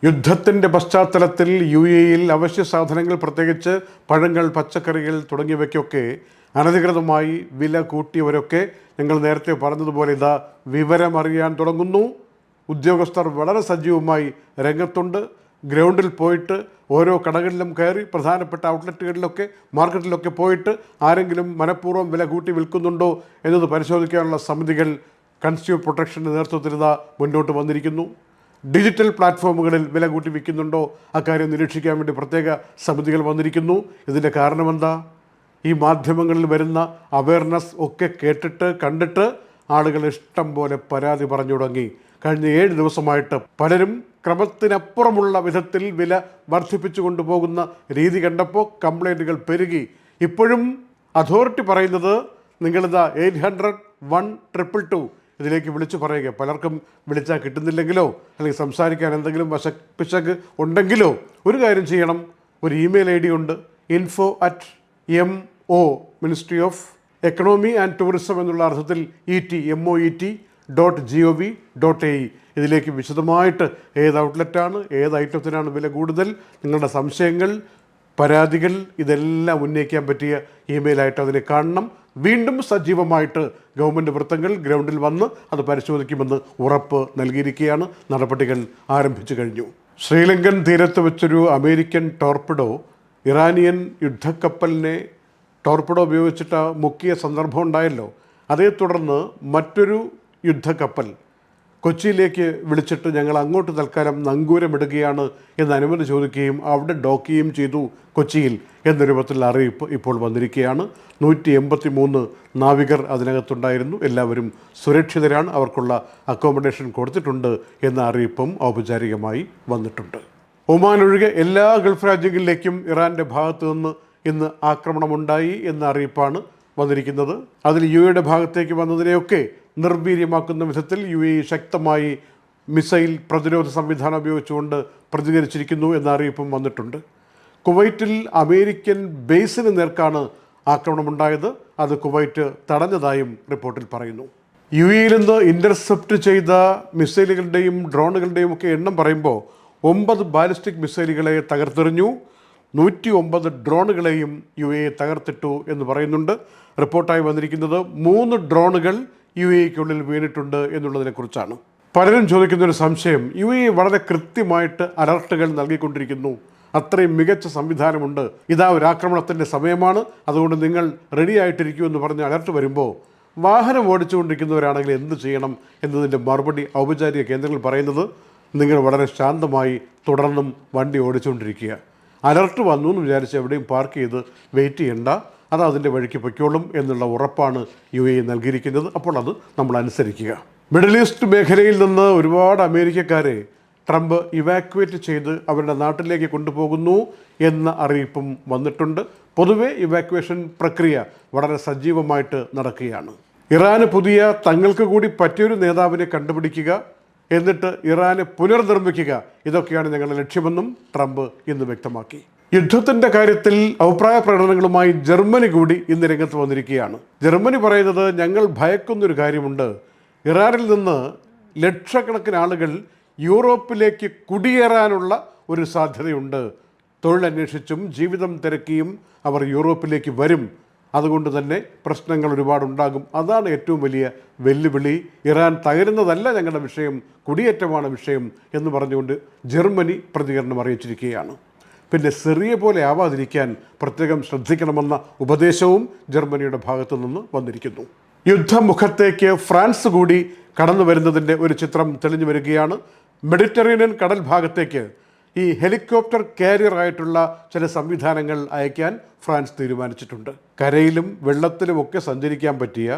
യുദ്ധത്തിൻ്റെ പശ്ചാത്തലത്തിൽ UAE-യിൽ അവശ്യ സാധനങ്ങൾ, പ്രത്യേകിച്ച് പഴങ്ങൾ, പച്ചക്കറികൾ തുടങ്ങിയവയ്ക്കൊക്കെ അനധികൃതമായി വില കൂട്ടിയവരൊക്കെ ഞങ്ങൾ നേരത്തെ പറഞ്ഞതുപോലെ ഇതാ വിവരമറിയാൻ തുടങ്ങുന്നു. ഉദ്യോഗസ്ഥർ വളരെ സജീവമായി രംഗത്തുണ്ട്. ഗ്രൗണ്ടിൽ പോയിട്ട് ഓരോ കടകളിലും കയറി പ്രധാനപ്പെട്ട ഔട്ട്ലെറ്റുകളിലൊക്കെ മാർക്കറ്റിലൊക്കെ പോയിട്ട് ആരെങ്കിലും മനഃപൂർവ്വം വില കൂട്ടി വിൽക്കുന്നുണ്ടോ എന്നത് പരിശോധിക്കാനുള്ള സമിതികൾ കൺസ്യൂമർ പ്രൊട്ടക്ഷൻ്റെ നേതൃത്വത്തിൽ ഇതാ മുന്നോട്ട് വന്നിരിക്കുന്നു. ഡിജിറ്റൽ പ്ലാറ്റ്ഫോമുകളിൽ വില കൂട്ടി വിൽക്കുന്നുണ്ടോ അക്കാര്യം നിരീക്ഷിക്കാൻ വേണ്ടി പ്രത്യേക സമിതികൾ വന്നിരിക്കുന്നു. ഇതിൻ്റെ കാരണമെന്താ? ഈ മാധ്യമങ്ങളിൽ വരുന്ന അവയർനെസ് ഒക്കെ കേട്ടിട്ട് കണ്ടിട്ട് ആളുകൾ ഇഷ്ടം പോലെ പരാതി പറഞ്ഞു തുടങ്ങി. കഴിഞ്ഞ 7 ദിവസമായിട്ട് പലരും ക്രമത്തിനപ്പുറമുള്ള വിധത്തിൽ വില വർദ്ധിപ്പിച്ചു കൊണ്ടുപോകുന്ന രീതി കണ്ടപ്പോൾ കംപ്ലൈൻറ്റുകൾ പെരുകി. ഇപ്പോഴും അതോറിറ്റി പറയുന്നത് നിങ്ങളിതാ 800-122 ഇതിലേക്ക് വിളിച്ചു പറയുക. പലർക്കും വിളിച്ചാൽ കിട്ടുന്നില്ലെങ്കിലോ അല്ലെങ്കിൽ സംസാരിക്കാൻ എന്തെങ്കിലും പിശക് ഉണ്ടെങ്കിലോ ഒരു കാര്യം ചെയ്യണം. ഒരു ഇമെയിൽ ID ഉണ്ട്, info@MO ministry of economy and tourism എന്നുള്ള അർത്ഥത്തിൽ MOET.gov.AE. ഇതിലേക്ക് വിശദമായിട്ട് ഏത് ഔട്ട്ലെറ്റാണ്, ഏത് ഐറ്റത്തിനാണ് വില കൂടുതൽ, നിങ്ങളുടെ സംശയങ്ങൾ, പരാതികൾ ഇതെല്ലാം ഉന്നയിക്കാൻ പറ്റിയ ഇമെയിലായിട്ട് അതിനെ കാണണം. വീണ്ടും സജീവമായിട്ട് ഗവൺമെൻറ് വൃത്തങ്ങൾ ഗ്രൗണ്ടിൽ വന്ന് അത് പരിശോധിക്കുമെന്ന് ഉറപ്പ് നൽകിയിരിക്കുകയാണ്. നടപടികൾ ആരംഭിച്ചു കഴിഞ്ഞു. ശ്രീലങ്കൻ തീരത്ത് വെച്ചൊരു അമേരിക്കൻ ടോർപിഡോ ഇറാനിയൻ യുദ്ധക്കപ്പലിനെ ടോർപിഡോ ഉപയോഗിച്ചിട്ട് മുക്കിയ സന്ദർഭം ഉണ്ടായല്ലോ. അതേ തുടർന്ന് മറ്റൊരു യുദ്ധക്കപ്പൽ കൊച്ചിയിലേക്ക് വിളിച്ചിട്ട് ഞങ്ങൾ അങ്ങോട്ട് തൽക്കാലം നങ്കൂരമിടുകയാണ് എന്ന് അനുമതി ചോദിക്കുകയും അവിടെ ഡോക്കുകയും ചെയ്തു കൊച്ചിയിൽ എന്ന രൂപത്തിലുള്ള അറിയിപ്പ് ഇപ്പോൾ വന്നിരിക്കുകയാണ്. 183 നാവികർ അതിനകത്തുണ്ടായിരുന്നു. എല്ലാവരും സുരക്ഷിതരാണ്, അവർക്കുള്ള അക്കോമഡേഷൻ കൊടുത്തിട്ടുണ്ട് എന്ന അറിയിപ്പും ഔപചാരികമായി വന്നിട്ടുണ്ട്. ഒമാൻ ഒഴികെ എല്ലാ ഗൾഫ് രാജ്യങ്ങളിലേക്കും ഇറാൻ്റെ ഭാഗത്തു നിന്ന് ഇന്ന് ആക്രമണമുണ്ടായി എന്ന അറിയിപ്പാണ് വന്നിരിക്കുന്നത്. അതിൽ UAE ഭാഗത്തേക്ക് വന്നതിനെയൊക്കെ നിർവീര്യമാക്കുന്ന വിധത്തിൽ UAE ശക്തമായി മിസൈൽ പ്രതിരോധ സംവിധാനം ഉപയോഗിച്ചുകൊണ്ട് പ്രതികരിച്ചിരിക്കുന്നു എന്ന അറിയിപ്പും വന്നിട്ടുണ്ട്. കുവൈറ്റിൽ അമേരിക്കൻ ബേസിന് നേർക്കാണ് ആക്രമണമുണ്ടായത്. അത് കുവൈറ്റ് തടഞ്ഞതായും റിപ്പോർട്ടിൽ പറയുന്നു. UAE-യിൽ നിന്ന് ഇൻ്റർസെപ്റ്റ് ചെയ്ത മിസൈലുകളുടെയും ഡ്രോണുകളുടെയും ഒക്കെ എണ്ണം പറയുമ്പോൾ 9 ബാലിസ്റ്റിക് മിസൈലുകളെ തകർത്തെറിഞ്ഞു, 109 ഡ്രോണുകളെയും UAE തകർത്തിട്ടു എന്ന് പറയുന്നുണ്ട്. റിപ്പോർട്ടായി വന്നിരിക്കുന്നത് 3 ഡ്രോണുകൾ UAE-ക്കുള്ളിൽ വീണിട്ടുണ്ട് എന്നുള്ളതിനെക്കുറിച്ചാണ്. പലരും ചോദിക്കുന്നൊരു സംശയം, UAE വളരെ കൃത്യമായിട്ട് അലർട്ടുകൾ നൽകിക്കൊണ്ടിരിക്കുന്നു, അത്രയും മികച്ച സംവിധാനമുണ്ട്, ഇതാ ഒരു ആക്രമണത്തിൻ്റെ സമയമാണ്, അതുകൊണ്ട് നിങ്ങൾ റെഡി ആയിട്ടിരിക്കൂ എന്ന് പറഞ്ഞ് അലർട്ട് വരുമ്പോൾ വാഹനം ഓടിച്ചുകൊണ്ടിരിക്കുന്നവരാണെങ്കിൽ എന്ത് ചെയ്യണം എന്നതിൻ്റെ മറുപടി ഔപചാരിക കേന്ദ്രങ്ങൾ പറയുന്നത് നിങ്ങൾ വളരെ ശാന്തമായി തുടർന്നും വണ്ടി ഓടിച്ചുകൊണ്ടിരിക്കുക. അലർട്ട് വന്നു എന്ന് വിചാരിച്ച് എവിടെയും പാർക്ക് ചെയ്ത് വെയിറ്റ് ചെയ്യണ്ട, അത് അതിൻ്റെ വഴിക്ക് പൊയ്ക്കോളും എന്നുള്ള ഉറപ്പാണ് UAE നൽകിയിരിക്കുന്നത്. അപ്പോൾ അത് നമ്മൾ അനുസരിക്കുക. മിഡിൽ ഈസ്റ്റ് മേഖലയിൽ നിന്ന് ഒരുപാട് അമേരിക്കക്കാരെ ട്രംപ് ഇവാക്യുവേറ്റ് ചെയ്ത് അവരുടെ നാട്ടിലേക്ക് കൊണ്ടുപോകുന്നു എന്ന അറിയിപ്പും വന്നിട്ടുണ്ട്. പൊതുവെ ഇവാക്യുവേഷൻ പ്രക്രിയ വളരെ സജീവമായിട്ട് നടക്കുകയാണ്. ഇറാന് പുതിയ തങ്ങൾക്ക് കൂടി പറ്റിയൊരു നേതാവിനെ കണ്ടുപിടിക്കുക, എന്നിട്ട് ഇറാനെ പുനർനിർമ്മിക്കുക, ഇതൊക്കെയാണ് ഞങ്ങളുടെ ലക്ഷ്യമെന്നും ട്രംപ് ഇന്ന് വ്യക്തമാക്കി. യുദ്ധത്തിൻ്റെ കാര്യത്തിൽ അഭിപ്രായ പ്രകടനങ്ങളുമായി ജർമ്മനി കൂടി ഇന്ന് രംഗത്ത് വന്നിരിക്കുകയാണ്. ജർമ്മനി പറയുന്നത് ഞങ്ങൾ ഭയക്കുന്നൊരു കാര്യമുണ്ട്, ഇറാനിൽ നിന്ന് ലക്ഷക്കണക്കിന് ആളുകൾ യൂറോപ്പിലേക്ക് കുടിയേറാനുള്ള ഒരു സാധ്യതയുണ്ട്. തൊഴിലന്വേഷിച്ചും ജീവിതം തിരക്കിയും അവർ യൂറോപ്പിലേക്ക് വരും, അതുകൊണ്ട് തന്നെ പ്രശ്നങ്ങൾ ഒരുപാടുണ്ടാകും. അതാണ് ഏറ്റവും വലിയ വെല്ലുവിളി. ഇറാൻ തകരുന്നതല്ല ഞങ്ങളുടെ വിഷയം, കുടിയേറ്റമാണ് വിഷയം എന്ന് പറഞ്ഞുകൊണ്ട് ജർമ്മനി പ്രതികരണം അറിയിച്ചിരിക്കുകയാണ്. പിന്നെ സിറിയ പോലെ ആവാതിരിക്കാൻ പ്രത്യേകം ശ്രദ്ധിക്കണമെന്ന ഉപദേശവും ജർമ്മനിയുടെ ഭാഗത്തു നിന്ന് വന്നിരിക്കുന്നു. യുദ്ധമുഖത്തേക്ക് ഫ്രാൻസ് കൂടി കടന്നു വരുന്നതിൻ്റെ ഒരു ചിത്രം തെളിഞ്ഞു വരികയാണ്. മെഡിറ്ററേനിയൻ കടൽ ഭാഗത്തേക്ക് ഈ ഹെലികോപ്റ്റർ കാരിയറായിട്ടുള്ള ചില സംവിധാനങ്ങൾ അയക്കാൻ ഫ്രാൻസ് തീരുമാനിച്ചിട്ടുണ്ട്. കരയിലും വെള്ളത്തിലുമൊക്കെ സഞ്ചരിക്കാൻ പറ്റിയ,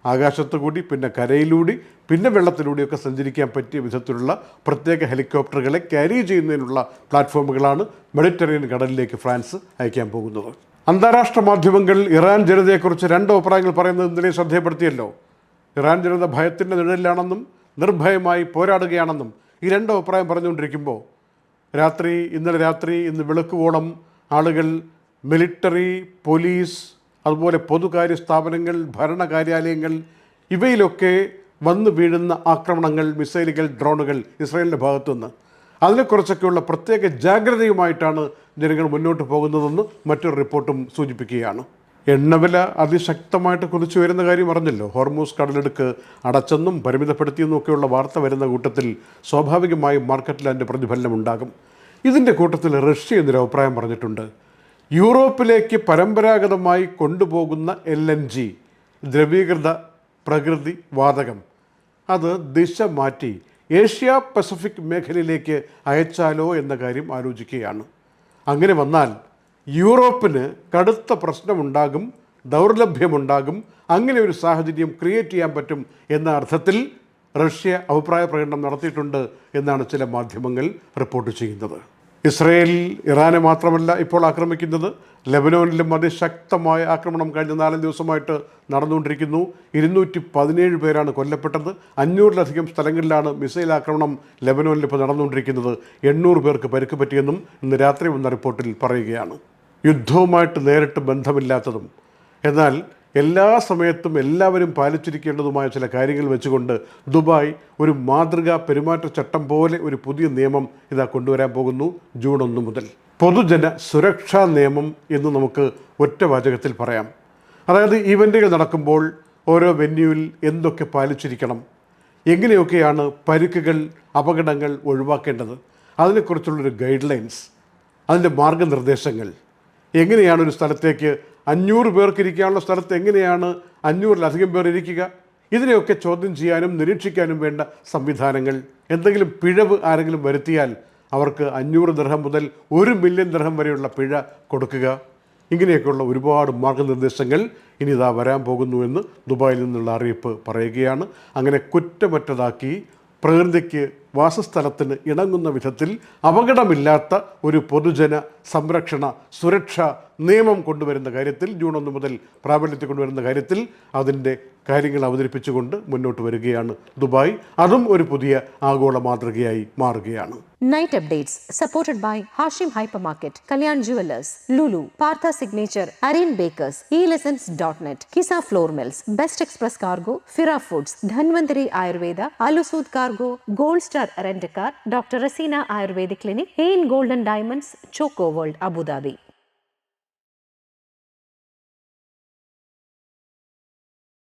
ആകാശത്തു കൂടി പിന്നെ കരയിലൂടെ പിന്നെ വെള്ളത്തിലൂടെയൊക്കെ സഞ്ചരിക്കാൻ പറ്റിയ വിധത്തിലുള്ള പ്രത്യേക ഹെലികോപ്റ്ററുകളെ ക്യാരി ചെയ്യുന്നതിനുള്ള പ്ലാറ്റ്ഫോമുകളാണ് മെഡിറ്ററേനിയൻ കടലിലേക്ക് ഫ്രാൻസ് അയക്കാൻ പോകുന്നത്. അന്താരാഷ്ട്ര മാധ്യമങ്ങൾ ഇറാൻ ജനതയെക്കുറിച്ച് 2 അഭിപ്രായങ്ങൾ പറയുന്നത് ഇന്നലെ ശ്രദ്ധയപ്പെടുത്തിയല്ലോ. ഇറാൻ ജനത ഭയത്തിൻ്റെ നിഴലിലാണെന്നും നിർഭയമായി പോരാടുകയാണെന്നും ഈ 2 അഭിപ്രായം പറഞ്ഞുകൊണ്ടിരിക്കുമ്പോൾ ഇന്നലെ രാത്രി ഇന്ന് വെളുക്കുവോളം ആളുകൾ മിലിറ്ററി, പോലീസ്, അതുപോലെ പൊതുകാര്യ സ്ഥാപനങ്ങൾ, ഭരണകാര്യാലയങ്ങൾ ഇവയിലൊക്കെ വന്നു വീഴുന്ന ആക്രമണങ്ങൾ, മിസൈലുകൾ, ഡ്രോണുകൾ ഇസ്രായേലിൻ്റെ ഭാഗത്തുനിന്ന് അതിനെക്കുറിച്ചൊക്കെയുള്ള പ്രത്യേക ജാഗ്രതയുമായിട്ടാണ് ജനങ്ങൾ മുന്നോട്ട് പോകുന്നതെന്ന് മറ്റൊരു റിപ്പോർട്ടും സൂചിപ്പിക്കുകയാണ്. എണ്ണവില അതിശക്തമായിട്ട് കുതിച്ചു വരുന്ന കാര്യം അറിഞ്ഞല്ലോ. ഹോർമൂസ് കടലെടുക്ക് അടച്ചെന്നും പരിമിതപ്പെടുത്തിയെന്നും ഒക്കെയുള്ള വാർത്ത വരുന്ന കൂട്ടത്തിൽ സ്വാഭാവികമായും മാർക്കറ്റിൽ അതിൻ്റെ പ്രതിഫലനം ഉണ്ടാകും. ഇതിൻ്റെ കൂട്ടത്തിൽ റഷ്യ എന്നൊരു അഭിപ്രായം പറഞ്ഞിട്ടുണ്ട്. യൂറോപ്പിലേക്ക് പരമ്പരാഗതമായി കൊണ്ടുപോകുന്ന LNG, ദ്രവീകൃത പ്രകൃതി വാതകം, അത് ദിശ മാറ്റി ഏഷ്യ പസഫിക് മേഖലയിലേക്ക് അയച്ചാലോ എന്ന കാര്യം ആലോചിക്കുകയാണ്. അങ്ങനെ വന്നാൽ യൂറോപ്പിന് കടുത്ത പ്രശ്നമുണ്ടാകും, ദൗർലഭ്യമുണ്ടാകും. അങ്ങനെ ഒരു സാഹചര്യം ക്രിയേറ്റ് ചെയ്യാൻ പറ്റും എന്ന അർത്ഥത്തിൽ റഷ്യ അഭിപ്രായ പ്രകടനം നടത്തിയിട്ടുണ്ട് എന്നാണ് ചില മാധ്യമങ്ങൾ റിപ്പോർട്ട് ചെയ്യുന്നത്. ഇസ്രയേൽ ഇറാനെ മാത്രമല്ല ഇപ്പോൾ ആക്രമിക്കുന്നത്. ലെബനോനിലും അതിശക്തമായ ആക്രമണം കഴിഞ്ഞ 4 ദിവസമായിട്ട് നടന്നുകൊണ്ടിരിക്കുന്നു. 217 പേരാണ് കൊല്ലപ്പെട്ടത്. 500-ലധികം സ്ഥലങ്ങളിലാണ് മിസൈൽ ആക്രമണം ലെബനോനിൽ ഇപ്പോൾ നടന്നുകൊണ്ടിരിക്കുന്നത്. 800 പേർക്ക് പരിക്ക് പറ്റിയെന്നും ഇന്ന് രാത്രി വന്ന റിപ്പോർട്ടിൽ പറയുകയാണ്. യുദ്ധവുമായിട്ട് നേരിട്ട് ബന്ധമില്ലാത്തതും എന്നാൽ എല്ലാ സമയത്തും എല്ലാവരും പാലിച്ചിരിക്കേണ്ടതുമായ ചില കാര്യങ്ങൾ വെച്ചുകൊണ്ട് ദുബായ് ഒരു മാതൃകാ പെരുമാറ്റച്ചട്ടം പോലെ ഒരു പുതിയ നിയമം ഇതാ കൊണ്ടുവരാൻ പോകുന്നു. ജൂൺ 1 മുതൽ പൊതുജന സുരക്ഷാ നിയമം എന്ന് നമുക്ക് ഒറ്റ വാചകത്തിൽ പറയാം. അതായത് ഈവൻറ്റുകൾ നടക്കുമ്പോൾ ഓരോ വെന്യൂവിൽ എന്തൊക്കെ പാലിച്ചിരിക്കണം, എങ്ങനെയൊക്കെയാണ് പരിക്കുകൾ, അപകടങ്ങൾ ഒഴിവാക്കേണ്ടത്, അതിനെക്കുറിച്ചുള്ളൊരു ഗൈഡ് ലൈൻസ്, അതിൻ്റെ മാർഗനിർദ്ദേശങ്ങൾ, എങ്ങനെയാണ് ഒരു സ്ഥലത്തേക്ക് 500 പേർക്ക് ഇരിക്കാനുള്ള സ്ഥലത്ത് എങ്ങനെയാണ് 500-ലധികം പേർ ഇരിക്കുക, ഇതിനെയൊക്കെ ചോദ്യം ചെയ്യാനും നിരീക്ഷിക്കാനും വേണ്ട സംവിധാനങ്ങൾ. എന്തെങ്കിലും പിഴവ് ആരെങ്കിലും വരുത്തിയാൽ അവർക്ക് 500 ദിർഹം മുതൽ 1 മില്യൺ ദിർഹം വരെയുള്ള പിഴ കൊടുക്കുക. ഇങ്ങനെയൊക്കെയുള്ള ഒരുപാട് മാർഗനിർദ്ദേശങ്ങൾ ഇനി ഇതാ വരാൻ പോകുന്നു എന്ന് ദുബായിൽ നിന്നുള്ള അറിയിപ്പ് പറയുകയാണ്. അങ്ങനെ കുറ്റമറ്റതാക്കി പ്രകൃതിക്ക് വാസസ്ഥലത്തിന് ഇണങ്ങുന്ന വിധത്തിൽ അപകടമില്ലാത്ത ഒരു പൊതുജന സംരക്ഷണ സുരക്ഷാ നിയമം കൊണ്ടുവരുന്ന കാര്യത്തിൽ ജൂൺ 1 മുതൽ പ്രാബല്യത്തിൽ കൊണ്ടുവരുന്ന കാര്യത്തിൽ അതിൻ്റെ കാര്യങ്ങൾ അവതരിപ്പിച്ചുകൊണ്ട് മുന്നോട്ട് വരികയാണ് ദുബായ്. അതും ഒരു പുതിയ ആഗോള മാതൃകയായി മാറുകയാണ്. Night updates supported by Hashim Hypermarket, Kalyan Jewelers, Lulu, Partha Signature, Aryan Bakers, eLessons.net, Kisa Floor Mills, Best Express Cargo, Fira Foods, Dhanvantari Ayurveda, Alusud Cargo, Gold Star Rent-A-Car, Dr. Rasina Ayurvedic Clinic, Hain Golden Diamonds, Choco World, Abu Dhabi.